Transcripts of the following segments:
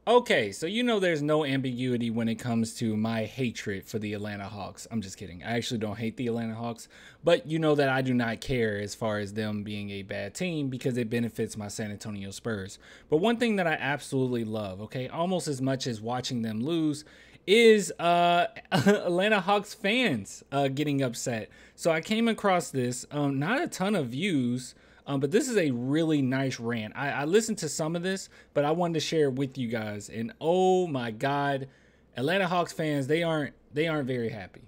Okay, so you know there's no ambiguity when it comes to my hatred for the Atlanta Hawks. I'm just kidding. I actually don't hate the Atlanta Hawks, but you know that I do not care as far as them being a bad team because it benefits my San Antonio Spurs. But one thing that I absolutely love, okay, almost as much as watching them lose, is Atlanta Hawks fans getting upset. So I came across this, not a ton of views, but this is a really nice rant. I listened to some of this, but I wanted to share it with you guys. And oh my God, Atlanta Hawks fans, they aren't very happy.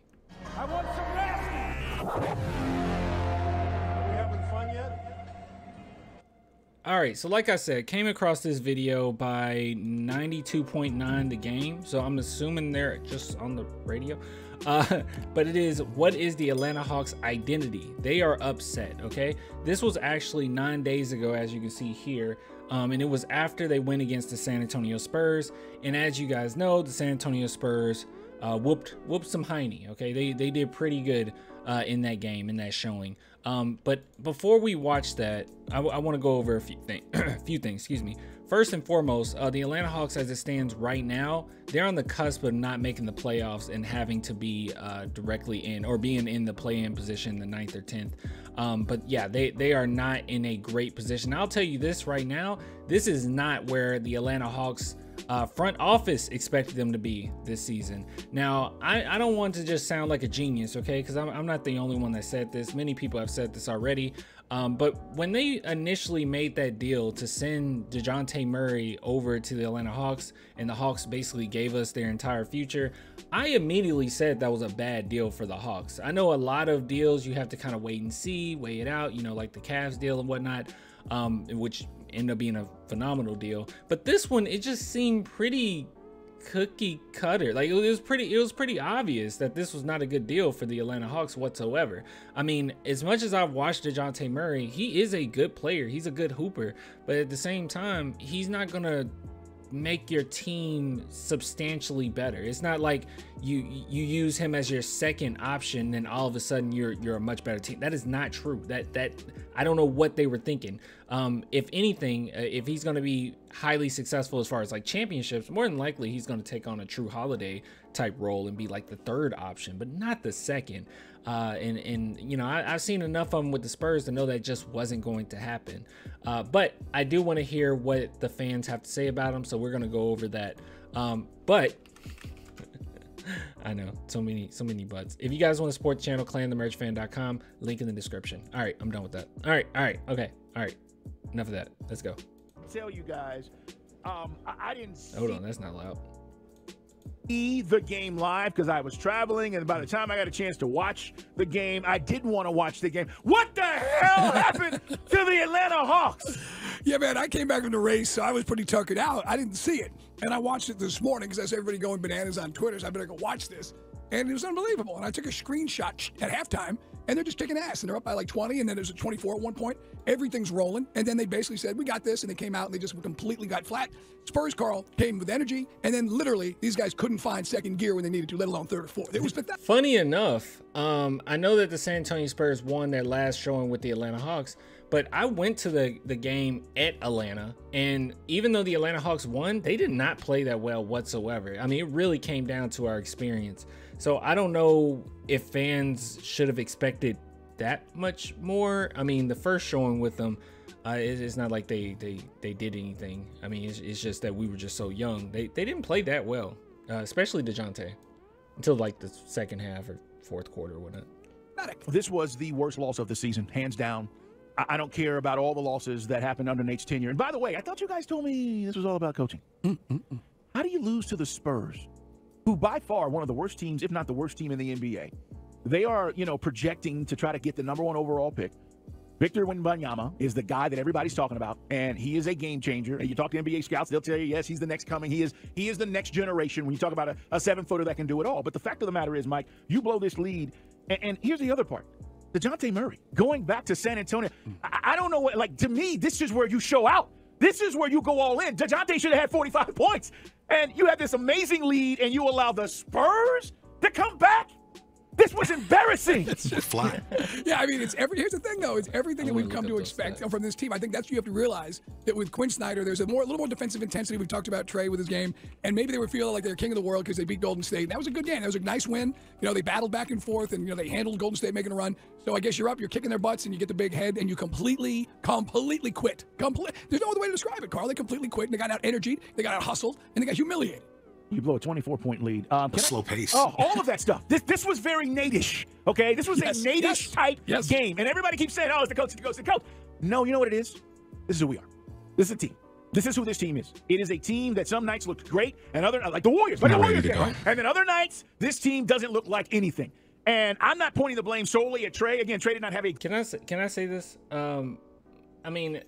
I want some rest. Are we having fun yet? All right, so like I said, came across this video by 92.9 The Game. So I'm assuming they're just on the radio. But it is, what is the Atlanta Hawks identity? They are upset, okay? This was actually 9 days ago, as you can see here. And it was after they went against the San Antonio Spurs. And as you guys know, the San Antonio Spurs whooped some hiney, okay? They did pretty good in that game, in that showing. But before we watch that, I want to go over a few things, excuse me. First and foremost, the Atlanta Hawks, as it stands right now, they're on the cusp of not making the playoffs and having to be directly in, or being in the play-in position, the 9th or 10th. But yeah, they are not in a great position. I'll tell you this right now, this is not where the Atlanta Hawks front office expected them to be this season. Now, I don't want to just sound like a genius, okay? Because I'm not the only one that said this. Many people have said this already. But when they initially made that deal to send DeJounte Murray over to the Atlanta Hawks, and the Hawks basically gave us their entire future, I immediately said that was a bad deal for the Hawks. I know a lot of deals you have to kind of wait and see, weigh it out, you know, like the Cavs deal and whatnot, which ended up being a phenomenal deal. But this one, it just seemed pretty cookie cutter. Like it was pretty obvious that this was not a good deal for the Atlanta Hawks whatsoever. I mean, as much as I've watched DeJounte Murray, he is a good player, he's a good hooper, but at the same time, he's not gonna make your team substantially better. It's not like you use him as your second option and all of a sudden you're a much better team. That is not true. That I don't know what they were thinking. If anything, if he's going to be highly successful as far as like championships, more than likely he's going to take on a True Holiday type role and be like the third option, but not the second. And you know, I've seen enough of them with the Spurs to know that just wasn't going to happen. But I do want to hear what the fans have to say about him, so we're going to go over that. But I know, so many buts. If you guys want to support the channel, clanthemerchfan.com, link in the description. All right, I'm done with that. All right, okay, all right, enough of that. Let's go. Tell you guys, I didn't see Hold on, that's not loud. the game live because I was traveling, and by the time I got a chance to watch the game, I didn't want to watch the game. What the hell happened to the Atlanta Hawks? Yeah, man, I came back from the race, so I was pretty tuckered out. I didn't see it. And I watched it this morning because that's everybody going bananas on Twitter, so I better go watch this. And it was unbelievable. And I took a screenshot at halftime, and they're just kicking ass. And they're up by like 20, and then there's a 24 at one point. Everything's rolling. And then they basically said, we got this. And they came out, and they just completely got flat. Spurs, Carl, came with energy. And then literally, these guys couldn't find second gear when they needed to, let alone third or fourth. It was pathetic. Funny enough, I know that the San Antonio Spurs won their last showing with the Atlanta Hawks, but I went to the game at Atlanta, and even though the Atlanta Hawks won, they did not play that well whatsoever. I mean, it really came down to our experience. So I don't know if fans should have expected that much more. I mean, the first showing with them, it's not like they did anything. I mean, it's just that we were just so young. They didn't play that well, especially DeJounte, until like the second half or fourth quarter or whatnot. This was the worst loss of the season, hands down. I don't care about all the losses that happened under Nate's tenure. And by the way, I thought you guys told me this was all about coaching. How do you lose to the Spurs, who by far one of the worst teams, if not the worst team in the NBA? They are, you know, projecting to try to get the #1 overall pick. Victor Wembanyama is the guy that everybody's talking about, and he is a game changer. And you talk to NBA scouts, they'll tell you, yes, he's the next coming. He is the next generation when you talk about a 7-footer that can do it all. But the fact of the matter is, Mike, you blow this lead, and here's the other part. DeJounte Murray, going back to San Antonio, I don't know what, like, to me, this is where you show out. This is where you go all in. DeJounte should have had 45 points. And you had this amazing lead, and you allow the Spurs to come back? This was embarrassing. Fly. Yeah, I mean, here's the thing, though. It's everything that we've wouldn't come look to up those expect stats. from this team. I think that's what you have to realize, that with Quinn Snyder, there's a little more defensive intensity. We've talked about Trey with his game, and maybe they were feeling like they're king of the world because they beat Golden State. That was a good game. That was a nice win. You know, they battled back and forth, and, you know, they handled Golden State making a run. So I guess you're up, you're kicking their butts, and you get the big head, and you completely quit. There's no other way to describe it, Carl. They completely quit, and they got out energied, they got out hustled, and they got humiliated. You blow a 24-point lead. Slow pace. Oh, all of that stuff. This was very Nate-ish, okay? This was Yes, a Nate-ish type yes. game. And everybody keeps saying, oh, it's the coach, it's the coach, it's the coach. No, you know what it is? This is who we are. This is a team. This is who this team is. It is a team that some nights looked great, and other like the Warriors. Like the Not ready Warriors to game. go. And then other nights, this team doesn't look like anything. And I'm not pointing the blame solely at Trey. Again, Trey did not have a Can I say this? I mean,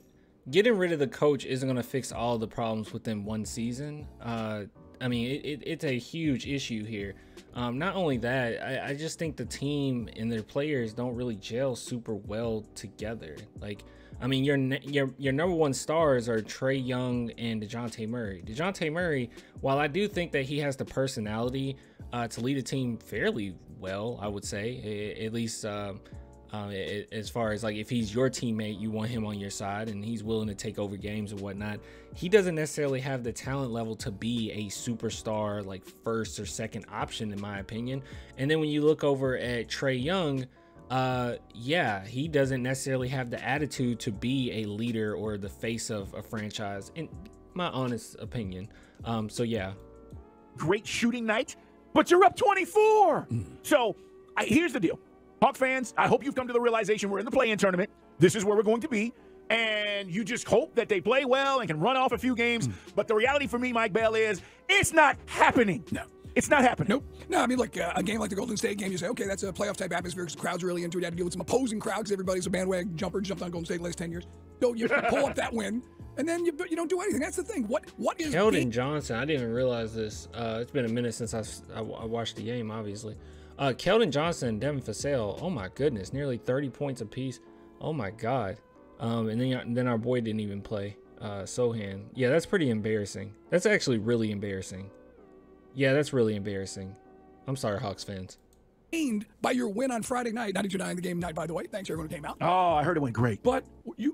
getting rid of the coach isn't going to fix all the problems within one season. I mean, it's a huge issue here. Not only that, I just think the team and their players don't really gel super well together. Like, I mean, your number one stars are Trae Young and DeJounte Murray. DeJounte Murray, while I do think that he has the personality to lead a team fairly well, I would say, at least as far as like if he's your teammate, you want him on your side and he's willing to take over games and whatnot. He doesn't necessarily have the talent level to be a superstar, like first or second option, in my opinion. And then when you look over at Trae Young, yeah, he doesn't necessarily have the attitude to be a leader or the face of a franchise, in my honest opinion. So yeah, great shooting night, but you're up 24. So here's the deal. Hawk fans, I hope you've come to the realization we're in the play-in tournament. This is where we're going to be. And you just hope that they play well and can run off a few games. But the reality for me, Mike Bell, is it's not happening. No. It's not happening. Nope. No, I mean, like a game like the Golden State game, you say, okay, that's a playoff type atmosphere because the crowd's really into it. You had to deal with some opposing crowd because everybody's a bandwagon jumper, jumped on Golden State the last 10 years. So you pull up that win, and then you don't do anything. That's the thing. What is Keldon big? Johnson, I didn't even realize this. It's been a minute since I watched the game, obviously. Keldon Johnson and Devin Vassell, oh my goodness, nearly 30 points apiece. Oh my God. And then our boy didn't even play, Sohan. Yeah, that's pretty embarrassing. That's actually really embarrassing. Yeah, that's really embarrassing. I'm sorry, Hawks fans. Gained by your win on Friday night, 92-9 the game night, by the way. Thanks, everyone who came out. Oh, I heard it went great. But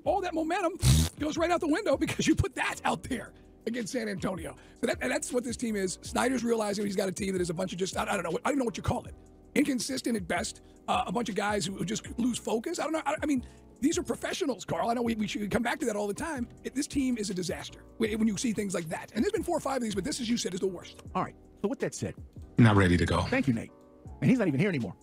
all that momentum goes right out the window because you put that out there against San Antonio. So that's what this team is. Snyder's realizing he's got a team that is a bunch of just, I don't know what you call it. Inconsistent at best. A bunch of guys who just lose focus. I don't know. I mean, these are professionals, Carl. I know we should come back to that all the time. This team is a disaster when you see things like that. And there's been 4 or 5 of these, but this, as you said, is the worst. All right. So with that said, Not ready to go. thank you, Nate. And he's not even here anymore.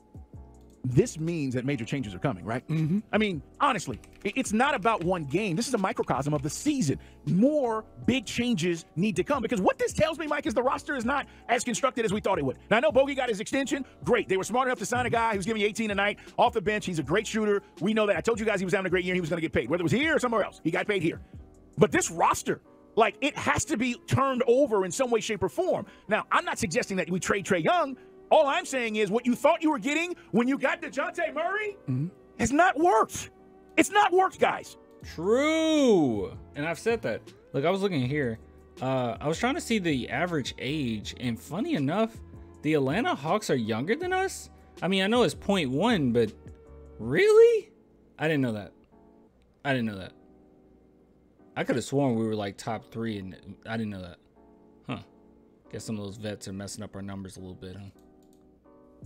This means that major changes are coming, right? Mm-hmm. I mean, honestly, it's not about one game. This is a microcosm of the season. More big changes need to come because what this tells me, Mike, is the roster is not as constructed as we thought it would. Now, I know Bogey got his extension. Great. They were smart enough to sign a guy who's giving you 18 a night off the bench. He's a great shooter. We know that. I told you guys he was having a great year and he was going to get paid, whether it was here or somewhere else. He got paid here. But this roster, like, it has to be turned over in some way, shape, or form. Now, I'm not suggesting that we trade Trae Young. All I'm saying is what you thought you were getting when you got DeJounte Murray has not worked. It's not worked, guys. True. And I've said that. Look, I was looking here. I was trying to see the average age, and funny enough, the Atlanta Hawks are younger than us. I mean, I know it's 0.1, but really? I didn't know that. I could have sworn we were like top 3, and I didn't know that. Huh. Guess some of those vets are messing up our numbers a little bit, huh?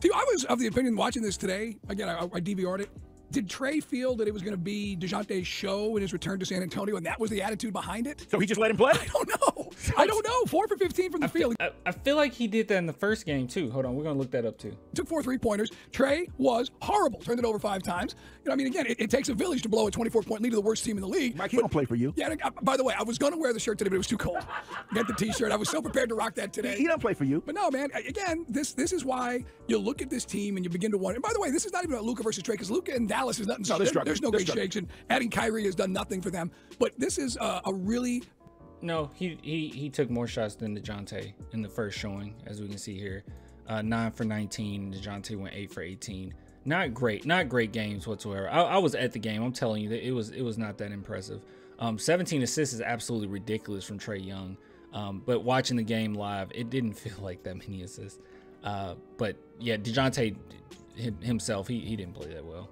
See, I was of the opinion watching this today. Again, I DVR'd it. Did Trey feel that it was going to be DeJounte's show in his return to San Antonio, and that was the attitude behind it? So he just let him play? I don't know. I don't know. 4 for 15 from the field. I feel like he did that in the first game, too. Hold on. We're going to look that up, too. Took 4 3-pointers. Trey was horrible. Turned it over 5 times. You know, I mean, again, it takes a village to blow a 24-point lead to the worst team in the league. Mike, he don't play for you. Yeah, by the way, I was going to wear the shirt today, but it was too cold. Get the T-shirt. I was so prepared to rock that today. He don't play for you. But no, man, again, this is why you look at this team and you begin to wonder. And by the way, this is not even about Luka versus Trey, because Luka and Dallas is nothing. No, they're struggling. There's no They're big struggling. shakes, and adding Kyrie has done nothing for them. But this is a really... No, he took more shots than DeJounte in the first showing, as we can see here. 9 for 19. DeJounte went 8 for 18. Not great games whatsoever. I was at the game. I'm telling you that it was not that impressive. 17 assists is absolutely ridiculous from Trae Young. But watching the game live, it didn't feel like that many assists. But yeah, DeJounte, himself, he didn't play that well.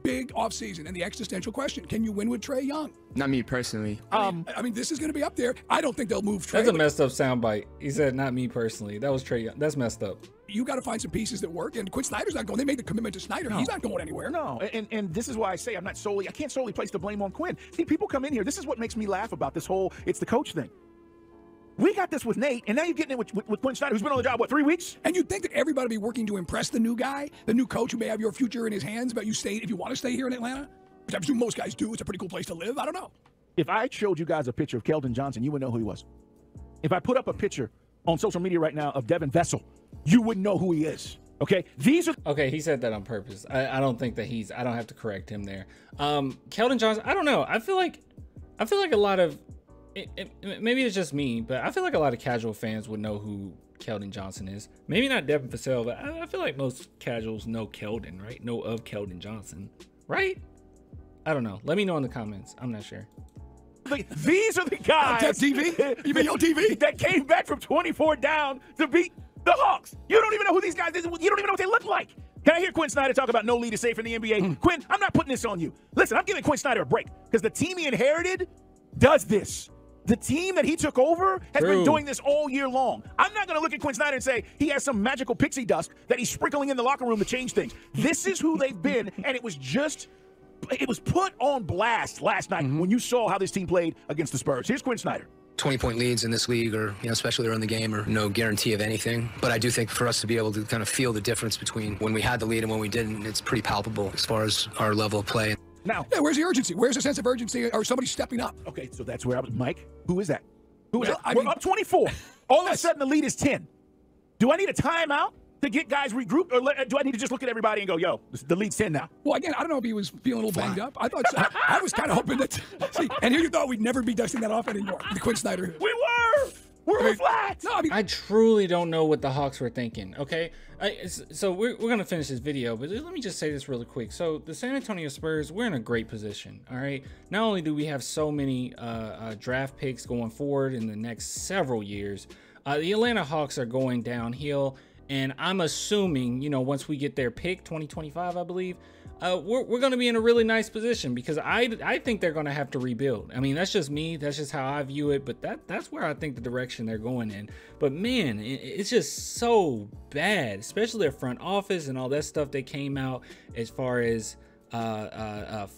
Big offseason and the existential question: can you win with Trae Young? Not me personally. I mean, this is going to be up there. I don't think they'll move Trae. That's a messed up soundbite. He said, "Not me personally." That was Trae Young. That's messed up. You got to find some pieces that work. And Quinn Snyder's not going. They made the commitment to Snyder. He's not going anywhere. No, and this is why I say I can't solely place the blame on Quinn. See, people come in here. This is what makes me laugh about this whole it's the coach thing. We got this with Nate, and now you're getting it with Quinn Snyder, who's been on the job, what, 3 weeks? And you'd think that everybody would be working to impress the new guy, the new coach who may have your future in his hands, but if you want to stay here in Atlanta, which I presume most guys do. It's a pretty cool place to live. I don't know. If I showed you guys a picture of Keldon Johnson, you would know who he was. If I put up a picture on social media right now of Devin Vessel, you wouldn't know who he is. Okay? These are... Okay, he said that on purpose. I don't think that I don't have to correct him there. Keldon Johnson, I don't know. I feel like a lot of... maybe it's just me, but I feel like a lot of casual fans would know who Keldon Johnson is. Maybe not Devin Vassell, but I feel like most casuals know Keldon, right? Know of Keldon Johnson, right? I don't know. Let me know in the comments. I'm not sure. These are the guys. TV? You mean your TV? That came back from 24 down to beat the Hawks. You don't even know who these guys is. You don't even know what they look like. Can I hear Quinn Snyder talk about no lead is safe in the NBA? Quinn, I'm not putting this on you. Listen, I'm giving Quinn Snyder a break because the team he inherited does this. The team that he took over has been doing this all year long. I'm not going to look at Quinn Snyder and say he has some magical pixie dust that he's sprinkling in the locker room to change things. This is who they've been, and it was put on blast last night when you saw how this team played against the Spurs. Here's Quinn Snyder. 20-point leads in this league, or especially early in the game, are no guarantee of anything. But I do think for us to be able to kind of feel the difference between when we had the lead and when we didn't, it's pretty palpable as far as our level of play. Now, yeah, where's the urgency? Where's the sense of urgency or somebody stepping up? Okay, so that's where I was. Mike, who is that? Who is Well, that? We're up 24. All of a sudden, the lead is 10. Do I need a timeout to get guys regrouped, or do I need to just look at everybody and go, yo, the lead's 10 now? Well, again, I don't know if he was feeling a little banged up. I thought so. I was kind of hoping that. See, and here you thought we'd never be dusting that off anymore. The Quinn Snyder. We were. We're flat. No, I mean, I truly don't know what the Hawks were thinking, okay? So we're going to finish this video, but let me just say this really quick. So the San Antonio Spurs, we're in a great position, all right? Not only do we have so many draft picks going forward in the next several years, the Atlanta Hawks are going downhill, and I'm assuming, once we get their pick, 2025, I believe, we're going to be in a really nice position because I think they're going to have to rebuild. I mean, that's just me. That's just how I view it. But that's where I think the direction they're going in. But man, it's just so bad, especially their front office and all that stuff that came out as far as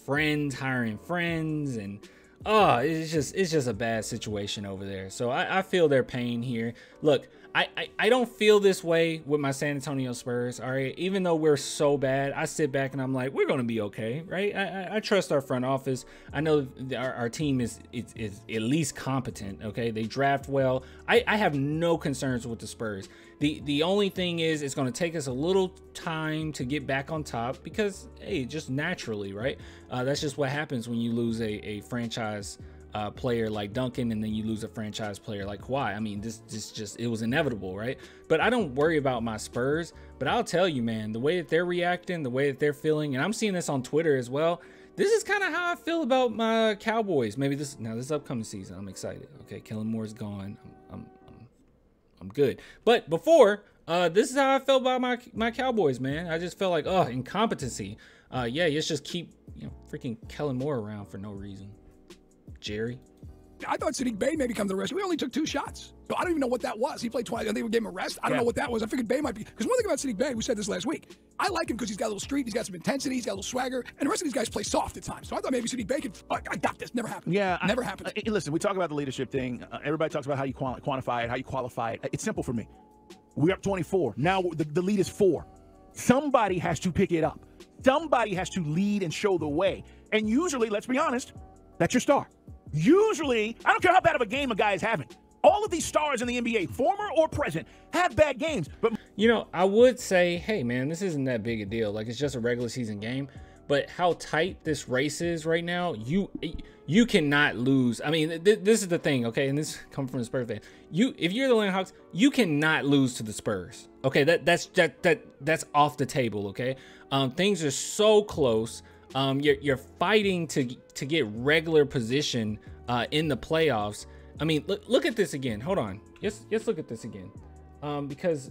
friends hiring friends, and it's just a bad situation over there. So I feel their pain here. Look, I don't feel this way with my San Antonio Spurs, all right? Even though we're so bad, I sit back and I'm like, we're going to be okay, right? I trust our front office. I know our team is at least competent, okay? They draft well. I have no concerns with the Spurs. The only thing is it's going to take us a little time to get back on top because, hey, just naturally, right? That's just what happens when you lose a franchise player like Duncan, and then you lose a franchise player like Kawhi. I mean, this just, it was inevitable, right? But I don't worry about my Spurs, but I'll tell you, man, the way that they're reacting, the way that they're feeling, and I'm seeing this on Twitter as well, this is kind of how I feel about my Cowboys. Maybe this upcoming season, I'm excited. Okay, Kellen Moore's gone. I'm good. But before, this is how I felt about my Cowboys, man. I just felt like, incompetency. Yeah, let's just keep freaking Kellen Moore around for no reason. Jerry? I thought Sadiq Bey may become the rest. We only took 2 shots. So I don't even know what that was. He played twice, and they gave him a rest. I don't know what that was. I figured Bey might be. Because one thing about Sadiq Bey, we said this last week, I like him because he's got a little street, he's got some intensity, he's got a little swagger, and the rest of these guys play soft at times. So I thought maybe Sadiq Bey could, I got this. Never happened. Yeah. Never happened. Listen, we talk about the leadership thing. Everybody talks about how you quantify it, how you qualify it. It's simple for me. We're up 24. Now the lead is 4. Somebody has to pick it up. Somebody has to lead and show the way. And usually, let's be honest, that's your star. Usually, I don't care how bad of a game a guy is having. All of these stars in the NBA, former or present, have bad games. But I would say, hey, man, this isn't that big a deal. Like, it's just a regular season game. But how tight this race is right now, you cannot lose. I mean, this is the thing, okay? And this comes from the Spurs fan. If you're the Atlanta Hawks, you cannot lose to the Spurs. Okay, that's off the table. Okay, things are so close. You're fighting to get regular position in the playoffs. I mean, look at this again. Hold on. Let's look at this again. Because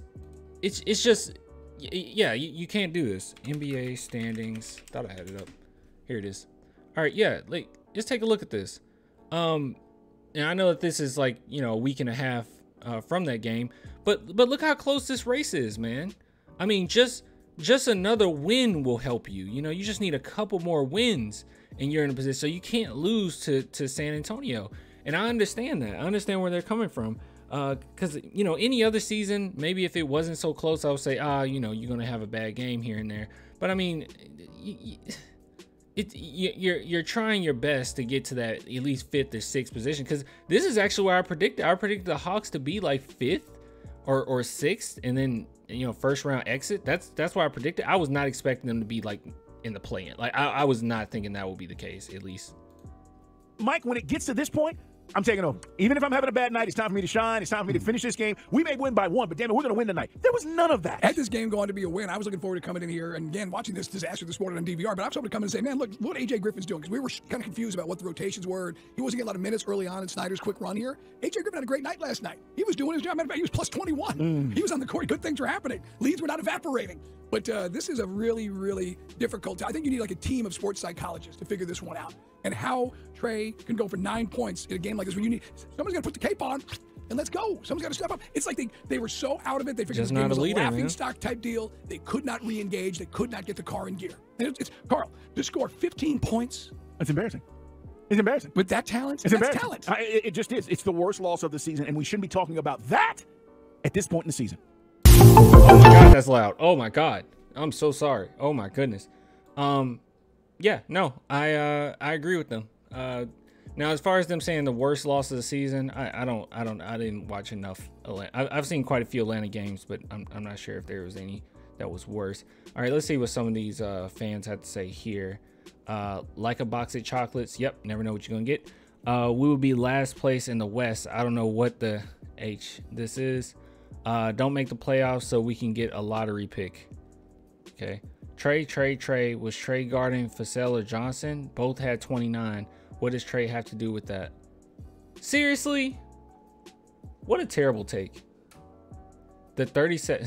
it's just, Yeah, you can't do this. NBA standings. Thought I had it up. Here it is. All right, yeah, like just take a look at this. And I know that this is like, you know, a week and a half from that game, but look how close this race is, man. I mean, just another win will help you. You know, you just need a couple more wins and you're in a position. So you can't lose to San Antonio. And I understand that. I understand where they're coming from. Because, you know, any other season, maybe if it wasn't so close, I would say, you know, you're going to have a bad game here and there. But I mean, you're trying your best to get to that at least 5th or 6th position, because this is actually where I predicted the Hawks to be like 5th or 6th, and then, you know, first round exit. That's what I predicted. I was not expecting them to be like in the play-in. Like I was not thinking that would be the case, at least. Mike, when it gets to this point, I'm taking over. Even if I'm having a bad night, it's time for me to shine. It's time for me to finish this game. We may win by 1, but damn it, we're going to win tonight. There was none of that. Had this game going to be a win, I was looking forward to coming in here and, again, watching this disaster this morning on DVR, but I was hoping to come in and say, man, look what A.J. Griffin's doing, because we were kind of confused about what the rotations were. He wasn't getting a lot of minutes early on in Snyder's quick run here. A.J. Griffin had a great night last night. He was doing his job. Matter of fact, he was plus 21. He was on the court. Good things were happening. Leads were not evaporating. But this is a really, really difficult. I think you need like a team of sports psychologists to figure this one out. And how Trey can go for 9 points in a game like this when you need someone's got to put the cape on and let's go. Someone's got to step up. It's like they were so out of it. They figured this game was a laughing stock type deal. They could not re-engage. They could not get the car in gear. And it's Carl, to score 15 points. That's embarrassing. It's embarrassing. With that talent? It's that's embarrassing. Talent. It just is. It's the worst loss of the season, and we shouldn't be talking about that at this point in the season. Oh my God, that's loud. Oh my God. I'm so sorry. Oh my goodness. Yeah, no, I agree with them. Now, as far as them saying the worst loss of the season, I didn't watch enough. I've seen quite a few Atlanta games, but I'm not sure if there was any that was worse. All right, let's see what some of these fans had to say here. Like a box of chocolates. Yep, never know what you're gonna get. We will be last place in the West. I don't know what the H this is. Don't make the playoffs so we can get a lottery pick. Okay. Trey. Was Trey guarding Vassell or Johnson? Both had 29. What does Trey have to do with that? Seriously? What a terrible take. Somebody said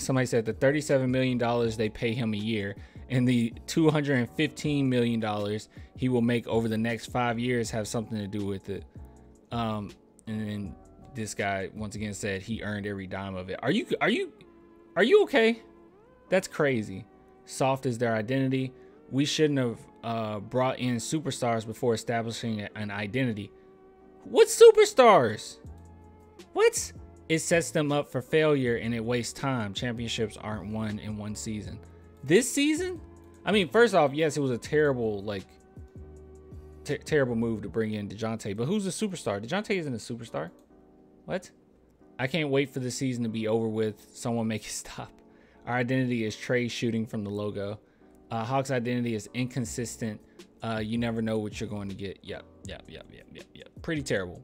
the $37 million they pay him a year and the $215 million he will make over the next 5 years have something to do with it. And then this guy once again said he earned every dime of it. Are you okay? That's crazy. Soft is their identity. We shouldn't have brought in superstars before establishing an identity. What superstars? What? It sets them up for failure and it wastes time. Championships aren't won in one season. This season? I mean, first off, yes, it was a terrible, terrible move to bring in DeJounte, but who's a superstar? DeJounte isn't a superstar. What? I can't wait for the season to be over with. Someone make it stop. Our identity is Trey shooting from the logo. Hawks' identity is inconsistent. You never know what you're going to get. Yep. Pretty terrible.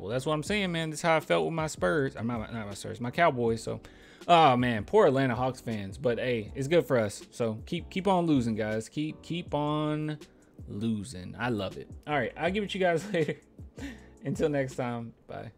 That's what I'm saying, man. That's how I felt with my Spurs. Not my Spurs, my Cowboys. So, oh man, poor Atlanta Hawks fans. But hey, it's good for us. So keep on losing, guys. Keep on losing. I love it. All right, I'll give it to you guys later. Until next time, bye.